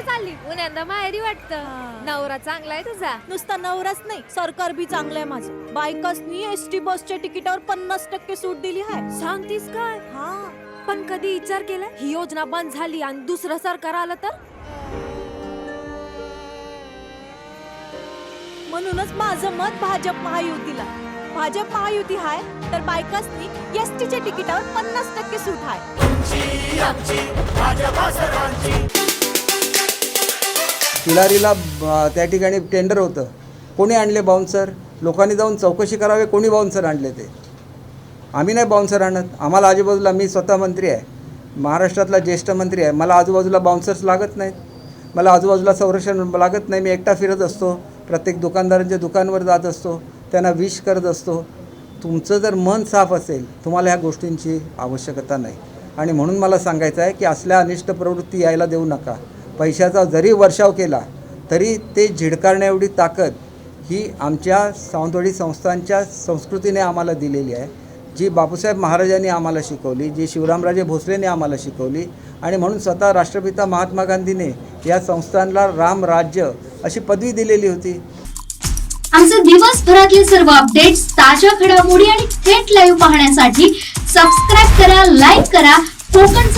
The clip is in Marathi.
चालली पुण्यांदा माहेरी वाटतं. नवरा चांगला आहे तुझा. नुसता नवराच नाही, सरकार बी चांगलं आहे माझं. बायकासनी एसटी बसच्या तिकिटावर 50% सूट दिली आहे. सांगतीस काय? हा, पण कधी विचार केलाय ही योजना बंद झाली आणि दुसरं सरकार आलं तर? म्हणूनच माझं मत भाजप महायुतीला. भाजप महायुती हाय तर बायकासनी एसटीच्या तिकिटावर 50% सूट हाय. तिलारीला त्या ठिकाणी टेंडर होतं. कोणी आणले बाउन्सर? लोकांनी जाऊन चौकशी करावे कोणी बाउन्सर आणले ते. आम्ही नाही बाउन्सर आणत. आम्हाला आजूबाजूला, मी स्वतः मंत्री आहे, महाराष्ट्रातला ज्येष्ठ मंत्री आहे, मला आजूबाजूला बाउन्सर्स लागत नाहीत, मला आजूबाजूला संरक्षण लागत नाही. मी एकटा फिरत असतो, प्रत्येक दुकानदारांच्या दुकानवर जात असतो, त्यांना विश करत असतो. तुमचं जर मन साफ असेल, तुम्हाला ह्या गोष्टींची आवश्यकता नाही. आणि म्हणून मला सांगायचं आहे की असल्या अनिष्ट प्रवृत्ती यायला देऊ नका. पैशाचा जरी वर्षाव केला तरी ते झिडकारण्याएवढी ताकद ही आमच्या सावंतवाडी संस्थांच्या संस्कृतीने आम्हाला दिलेली आहे, जी बापूसाहेब महाराजांनी आम्हाला शिकवली, जी शिवरामराजे भोसलेने आम्हाला शिकवली. आणि म्हणून स्वतः राष्ट्रपिता महात्मा गांधीने या संस्थांना रामराज्य अशी पदवी दिलेली होती. आमचे दिवसभरातले सर्व अपडेट्स, ताज्या घडामोडी आणि थेट लाईव्ह पाहण्यासाठी सबस्क्राईब करा, लाईक करा कोकण